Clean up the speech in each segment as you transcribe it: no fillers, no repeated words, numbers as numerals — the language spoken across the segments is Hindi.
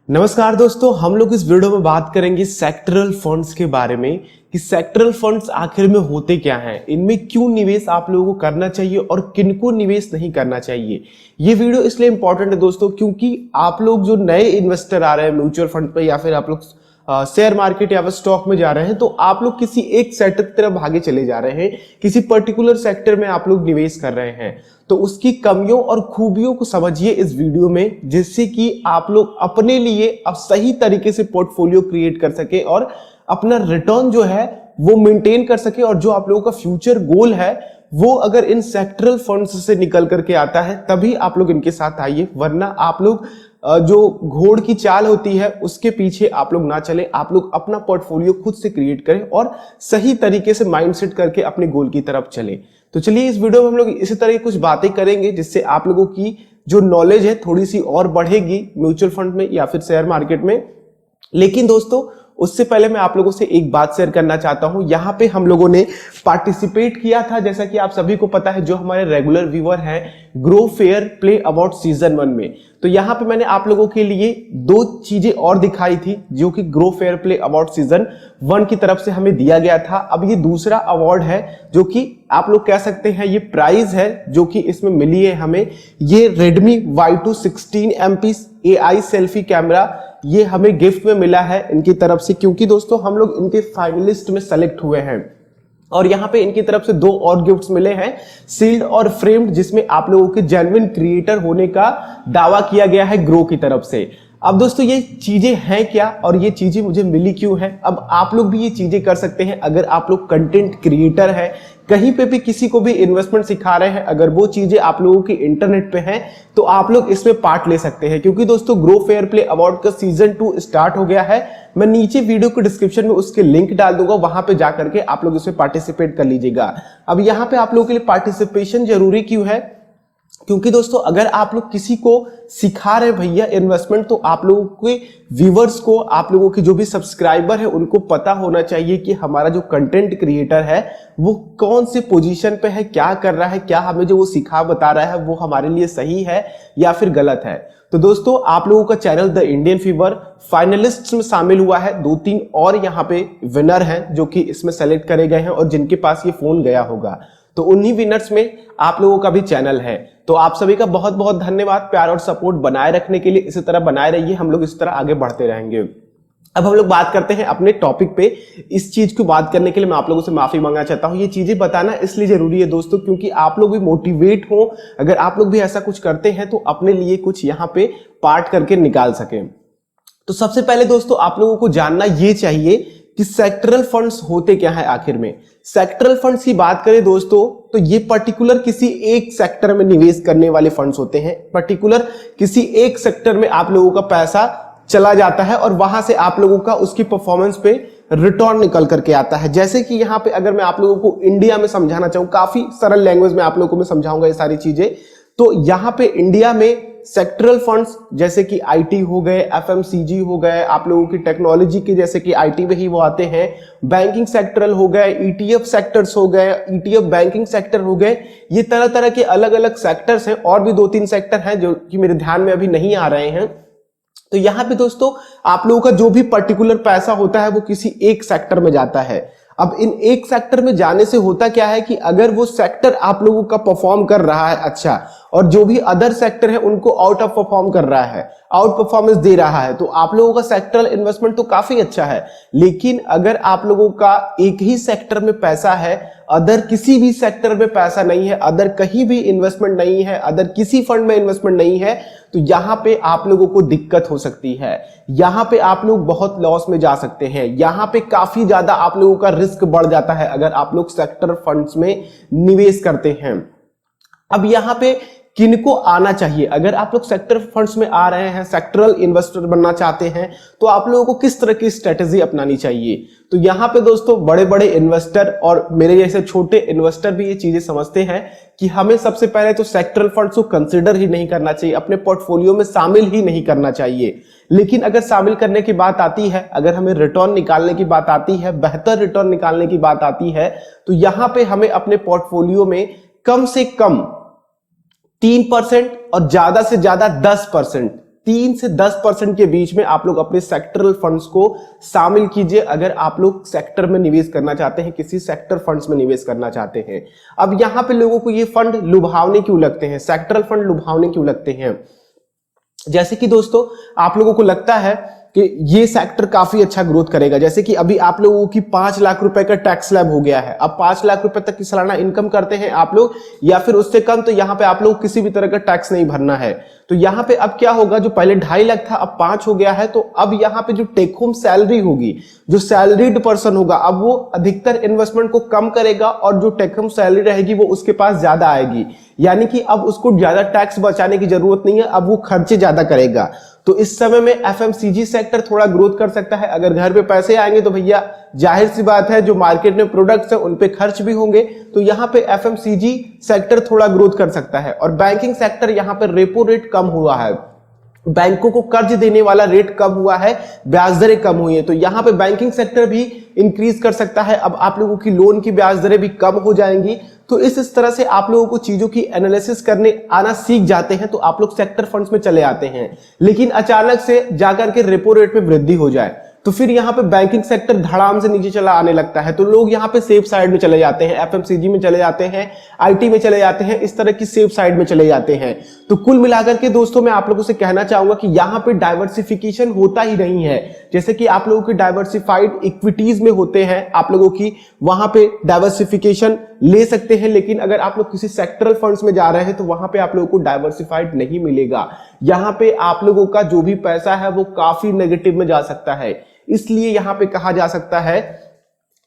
नमस्कार दोस्तों, हम लोग इस वीडियो में बात करेंगे सेक्टरल फंड्स के बारे में कि सेक्टरल फंड्स आखिर में होते क्या हैं, इनमें क्यों निवेश आप लोगों को करना चाहिए और किनको निवेश नहीं करना चाहिए। ये वीडियो इसलिए इंपॉर्टेंट है दोस्तों क्योंकि आप लोग जो नए इन्वेस्टर आ रहे हैं म्यूचुअल फंड पे या फिर आप लोग शेयर मार्केट या फिर स्टॉक में जा रहे हैं, तो आप लोग किसी एक सेक्टर की तरफ भागे चले जा रहे हैं, किसी पर्टिकुलर सेक्टर में आप लोग निवेश कर रहे हैं। तो उसकी कमियों और खूबियों को समझिए इस वीडियो में, जिससे कि आप लोग अपने लिए अब सही तरीके से पोर्टफोलियो क्रिएट कर सके और अपना रिटर्न जो है वो मेंटेन कर सके। और जो आप लोगों का फ्यूचर गोल है वो अगर इन सेक्टरल फंड्स से निकल करके आता है तभी आप लोग इनके साथ आइए, वरना आप लोग जो घोड़ की चाल होती है उसके पीछे आप लोग ना चले। आप लोग अपना पोर्टफोलियो खुद से क्रिएट करें और सही तरीके से माइंडसेट करके अपने गोल की तरफ चले। तो चलिए इस वीडियो में हम लोग इसी तरह की कुछ बातें करेंगे जिससे आप लोगों की जो नॉलेज है थोड़ी सी और बढ़ेगी म्यूचुअल फंड में या फिर शेयर मार्केट में। लेकिन दोस्तों उससे पहले मैं आप लोगों से एक बात शेयर करना चाहता हूं। यहाँ पे हम लोगों ने पार्टिसिपेट किया था, जैसा कि आप सभी को पता है, जो हमारे रेगुलर व्यूअर हैं, grow fair play award season 1 में। तो यहाँ पे मैंने आप लोगों के लिए 2 चीजें और दिखाई थी जो कि grow fair play award season 1 की तरफ से हमें दिया गया था। अब ये दूसरा अवार्ड है जो कि आप लोग कह सकते हैं ये प्राइज है जो कि इसमें मिली है हमें। ये Redmi Y2 16MP AI selfie camera ये हमें गिफ्ट में मिला है इनकी तरफ से, क्योंकि दोस्तों हम लोग इनके फाइनलिस्ट में सेलेक्ट हुए हैं। और यहाँ पे इनकी तरफ से 2 और गिफ्ट्स मिले हैं, सील्ड और फ्रेम्ड, जिसमें आप लोगों के जेन्युइन क्रिएटर होने का दावा किया गया है ग्रो की तरफ से। अब दोस्तों ये चीजें हैं क्या और ये चीजें मुझे मिली क्यों है, अब आप लोग भी ये चीजें कर सकते हैं। अगर आप लोग कंटेंट क्रिएटर है, कहीं पे भी किसी को भी इन्वेस्टमेंट सिखा रहे हैं, अगर वो चीजें आप लोगों की इंटरनेट पे हैं तो आप लोग इसमें पार्ट ले सकते हैं। क्योंकि दोस्तों ग्रो फेयर प्ले अवार्ड का सीजन 2 स्टार्ट हो गया है। मैं नीचे वीडियो के डिस्क्रिप्शन में उसके लिंक डाल दूंगा, वहां पे जाकर के आप लोग इसमें पार्टिसिपेट कर लीजिएगा। अब यहाँ पे आप लोगों के लिए पार्टिसिपेशन जरूरी क्यों है, क्योंकि दोस्तों अगर आप लोग किसी को सिखा रहे भैया इन्वेस्टमेंट, तो आप लोगों के व्यूवर्स को, आप लोगों के जो भी सब्सक्राइबर है उनको पता होना चाहिए कि हमारा जो कंटेंट क्रिएटर है वो कौन से पोजीशन पे है, क्या कर रहा है, क्या हमें जो वो सिखा बता रहा है वो हमारे लिए सही है या फिर गलत है। तो दोस्तों आप लोगों का channel the Indian fever finalist में शामिल हुआ है। 2-3 और यहाँ पे विनर हैं जो कि इसमें सेलेक्ट करे गए हैं और जिनके पास ये फोन गया होगा, तो उन्हीं विनर्स में आप लोगों का भी चैनल है। तो आप सभी का बहुत बहुत धन्यवाद प्यार और सपोर्ट बनाए रखने के लिए। इसी तरह बनाए रहिए, हम लोग इस तरह आगे बढ़ते रहेंगे। अब हम लोग बात करते हैं अपने टॉपिक पे। इस चीज को बात करने के लिए मैं आप लोगों से माफी मांगना चाहता हूं। ये चीजें बताना इसलिए जरूरी है दोस्तों क्योंकि आप लोग भी मोटिवेट हो, अगर आप लोग भी ऐसा कुछ करते हैं तो अपने लिए कुछ यहाँ पे पार्ट करके निकाल सके। तो सबसे पहले दोस्तों आप लोगों को जानना ये चाहिए कि सेक्टरल फंड्स होते क्या है आखिर में। सेक्टरल फंड्स की बात करें दोस्तों तो ये पर्टिकुलर किसी एक सेक्टर में निवेश करने वाले फंड्स होते हैं। पर्टिकुलर किसी एक सेक्टर में आप लोगों का पैसा चला जाता है और वहां से आप लोगों का उसकी परफॉर्मेंस पे रिटर्न निकल करके आता है। जैसे कि यहाँ पे अगर मैं आप लोगों को इंडिया में समझाना चाहूँ, काफी सरल लैंग्वेज में आप लोगों को मैं समझाऊंगा ये सारी चीजें। तो यहाँ पे इंडिया में सेक्टरल फंड्स जैसे कि आईटी हो गए, एफएमसीजी हो गए, आप लोगों की टेक्नोलॉजी के जैसे कि आईटी में ही वो आते हैं, बैंकिंग सेक्टरल हो गए, ईटीएफ सेक्टर्स हो गए, ईटीएफ बैंकिंग सेक्टर हो गए, ये तरह तरह के अलग अलग सेक्टर्स हैं। और भी 2-3 सेक्टर हैं जो कि मेरे ध्यान में अभी नहीं आ रहे हैं। तो यहाँ पे दोस्तों आप लोगों का जो भी पर्टिकुलर पैसा होता है वो किसी एक सेक्टर में जाता है। अब इन एक सेक्टर में जाने से होता क्या है कि अगर वो सेक्टर आप लोगों का परफॉर्म कर रहा है अच्छा, और जो भी अदर सेक्टर है उनको आउट ऑफ परफॉर्म कर रहा है, आउट परफॉर्मेंस दे रहा है, तो आप लोगों का सेक्टरल इन्वेस्टमेंट तो काफी अच्छा है। लेकिन अगर आप लोगों का एक ही सेक्टर में पैसा है, अदर किसी भी सेक्टर में पैसा नहीं है, अदर कहीं भी इन्वेस्टमेंट नहीं है, अदर किसी फंड में इन्वेस्टमेंट नहीं है, तो यहां पे आप लोगों को दिक्कत हो सकती है। यहां पे आप लोग बहुत लॉस में जा सकते हैं। यहां पे काफी ज्यादा आप लोगों का रिस्क बढ़ जाता है अगर आप लोग सेक्टर फंड्स में निवेश करते हैं। अब यहां पे किनको आना चाहिए, अगर आप लोग सेक्टर फंड्स में आ रहे हैं, सेक्टरल इन्वेस्टर बनना चाहते हैं, तो आप लोगों को किस तरह की स्ट्रेटेजी अपनानी चाहिए। तो यहाँ पे दोस्तों बड़े बड़े इन्वेस्टर और मेरे जैसे छोटे इन्वेस्टर भी ये चीजें समझते हैं कि हमें सबसे पहले तो सेक्टरल फंड्स को कंसिडर ही नहीं करना चाहिए, अपने पोर्टफोलियो में शामिल ही नहीं करना चाहिए। लेकिन अगर शामिल करने की बात आती है, अगर हमें रिटर्न निकालने की बात आती है, बेहतर रिटर्न निकालने की बात आती है, तो यहाँ पे हमें अपने पोर्टफोलियो में कम से कम 3% और ज्यादा से ज्यादा 10% 3 से 10% के बीच में आप लोग अपने सेक्टरल फंड्स को शामिल कीजिए अगर आप लोग सेक्टर में निवेश करना चाहते हैं, किसी सेक्टर फंड्स में निवेश करना चाहते हैं। अब यहां पे लोगों को ये फंड लुभावने क्यों लगते हैं, सेक्टरल फंड लुभावने क्यों लगते हैं? जैसे कि दोस्तों आप लोगों को लगता है कि ये सेक्टर काफी अच्छा ग्रोथ करेगा, जैसे कि अभी आप लोगों की 5 लाख रुपए का टैक्स स्लैब हो गया है। अब 5 लाख रुपए तक की सालाना इनकम करते हैं आप लोग या फिर उससे कम, तो यहां पे आप लोग किसी भी तरह का टैक्स नहीं भरना है। तो यहां पे अब क्या होगा, जो पहले 2.5 लाख था अब 5 हो गया है, तो अब यहां पे जो टेक होम सैलरी होगी, जो सैलरीड पर्सन होगा, अब वो अधिकतर इन्वेस्टमेंट को कम करेगा और जो टेक होम सैलरी रहेगी वो उसके पास ज्यादा आएगी, यानी कि अब उसको ज्यादा टैक्स बचाने की जरूरत नहीं है, अब वो खर्चे ज्यादा करेगा। तो इस समय में एफएमसीजी सेक्टर थोड़ा ग्रोथ कर सकता है। अगर घर पे पैसे आएंगे तो भैया जाहिर सी बात है जो मार्केट में प्रोडक्ट्स है उन पे खर्च भी होंगे, तो यहाँ पे एफएमसीजी सेक्टर थोड़ा ग्रोथ कर सकता है। और बैंकिंग सेक्टर, यहाँ पे रेपो रेट कम हुआ है, बैंकों को कर्ज देने वाला रेट कम हुआ है, ब्याज दरें कम हुई है, तो यहां पे बैंकिंग सेक्टर भी इंक्रीज कर सकता है। अब आप लोगों की लोन की ब्याज दरें भी कम हो जाएंगी। तो इस तरह से आप लोगों को चीजों की एनालिसिस करने आना सीख जाते हैं, तो आप लोग सेक्टर फंड्स में चले आते हैं। लेकिन अचानक से जाकर के रेपो रेट में वृद्धि हो जाए तो फिर यहाँ पे बैंकिंग सेक्टर धड़ाम से नीचे चला आने लगता है, तो लोग यहाँ पे सेफ साइड में चले जाते हैं, एफएमसीजी में चले जाते हैं, आईटी में चले जाते हैं, इस तरह की सेफ साइड में चले जाते हैं। तो कुल मिलाकर के दोस्तों मैं आप लोगों से कहना चाहूंगा कि यहाँ पे डाइवर्सिफिकेशन होता ही नहीं है। जैसे कि आप लोगों की डाइवर्सिफाइड इक्विटीज में होते हैं, आप लोगों की वहां पे डाइवर्सिफिकेशन ले सकते हैं, लेकिन अगर आप लोग किसी सेक्टरल फंड्स में जा रहे हैं तो वहां पे आप लोगों को डाइवर्सिफाइड नहीं मिलेगा। यहां पे आप लोगों का जो भी पैसा है वो काफी नेगेटिव में जा सकता है। इसलिए यहां पे कहा जा सकता है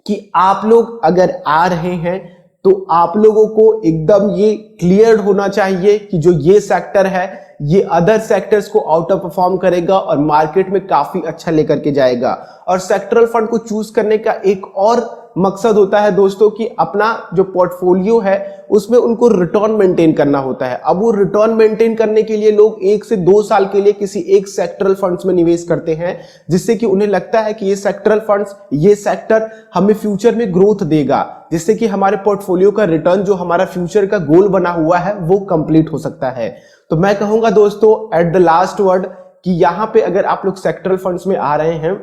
कि आप लोग अगर आ रहे हैं तो आप लोगों को एकदम ये क्लियर होना चाहिए कि जो ये सेक्टर है ये अदर सेक्टर्स को आउट ऑफ परफॉर्म करेगा और मार्केट में काफी अच्छा लेकर के जाएगा। और सेक्टरल फंड को चूज करने का एक और मकसद होता है दोस्तों कि अपना जो पोर्टफोलियो है उसमें उनको रिटर्न मेंटेन करना होता है। अब वो रिटर्न मेंटेन करने के लिए लोग 1 से 2 साल के लिए किसी एक सेक्टरल फंड्स में निवेश करते हैं, जिससे कि उन्हें लगता है कि ये सेक्टरल फंड्स, ये सेक्टर हमें फ्यूचर में ग्रोथ देगा, जिससे कि हमारे पोर्टफोलियो का रिटर्न जो हमारा फ्यूचर का गोल बना हुआ है वो कंप्लीट हो सकता है। तो मैं कहूंगा दोस्तों एट द लास्ट वर्ड कि यहां पे अगर आप लोग सेक्टरल फंड्स में आ रहे हैं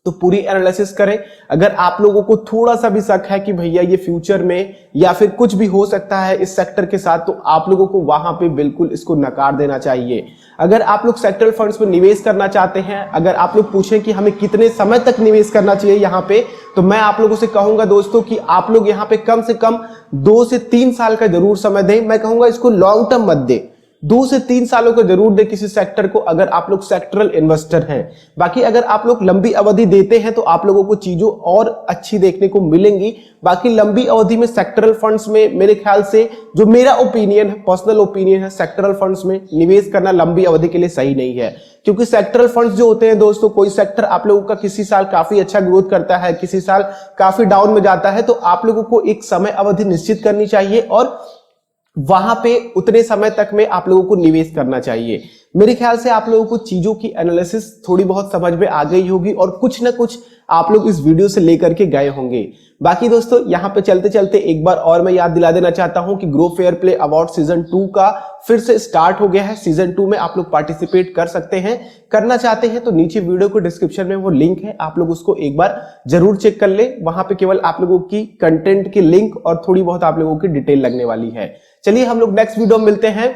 तो पूरी एनालिसिस करें। अगर आप लोगों को थोड़ा सा भी शक है कि भैया ये फ्यूचर में या फिर कुछ भी हो सकता है इस सेक्टर के साथ, तो आप लोगों को वहां पे बिल्कुल इसको नकार देना चाहिए। अगर आप लोग सेक्टरल फंड्स में निवेश करना चाहते हैं, अगर आप लोग पूछें कि हमें कितने समय तक निवेश करना चाहिए यहाँ पे, तो मैं आप लोगों से कहूंगा दोस्तों कि आप लोग यहाँ पे कम से कम 2 से 3 साल का जरूर समय दें। मैं कहूंगा इसको लॉन्ग टर्म मत दे, 2 से 3 सालों को जरूर दे किसी सेक्टर को, अगर आप लोग सेक्टरल इन्वेस्टर हैं। बाकी अगर आप लोग लंबी अवधि देते हैं तो आप लोगों को चीजों और अच्छी देखने को मिलेंगी। बाकी लंबी अवधि में सेक्टरल फंड्स में मेरे ख्याल से, जो मेरा ओपिनियन है, पर्सनल ओपिनियन है, सेक्टरल फंड्स में निवेश करना लंबी अवधि के लिए सही नहीं है। क्योंकि सेक्टरल फंड्स जो होते हैं दोस्तों, कोई सेक्टर आप लोगों का किसी साल काफी अच्छा ग्रोथ करता है, किसी साल काफी डाउन में जाता है, तो आप लोगों को एक समय अवधि निश्चित करनी चाहिए और वहां पे उतने समय तक में आप लोगों को निवेश करना चाहिए। मेरे ख्याल से आप लोगों को चीजों की एनालिसिस थोड़ी बहुत समझ में आ गई होगी और कुछ ना कुछ आप लोग इस वीडियो से लेकर के गए होंगे। बाकी दोस्तों यहाँ पे चलते चलते एक बार और मैं याद दिला देना चाहता हूं कि grow fair play award season 2 का फिर से स्टार्ट हो गया है। सीजन 2 में आप लोग पार्टिसिपेट कर सकते हैं। करना चाहते हैं तो नीचे वीडियो को डिस्क्रिप्शन में वो लिंक है, आप लोग उसको एक बार जरूर चेक कर ले। वहां पे केवल आप लोगों की कंटेंट की लिंक और थोड़ी बहुत आप लोगों की डिटेल लगने वाली है। चलिए हम लोग नेक्स्ट वीडियो में मिलते हैं।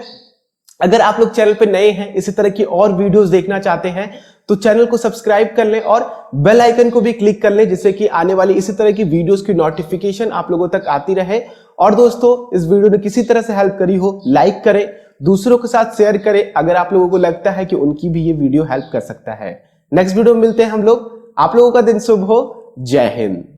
अगर आप लोग चैनल पे नए हैं, इसी तरह की और वीडियोस देखना चाहते हैं, तो चैनल को सब्सक्राइब कर लें और बेल आइकन को भी क्लिक कर लें, जिससे कि आने वाली इसी तरह की वीडियोस की नोटिफिकेशन आप लोगों तक आती रहे। और दोस्तों इस वीडियो ने किसी तरह से हेल्प करी हो, लाइक करें, दूसरों के साथ शेयर करें अगर आप लोगों को लगता है कि उनकी भी ये वीडियो हेल्प कर सकता है। नेक्स्ट वीडियो में मिलते हैं हम लोग। आप लोगों का दिन शुभ हो। जय हिंद।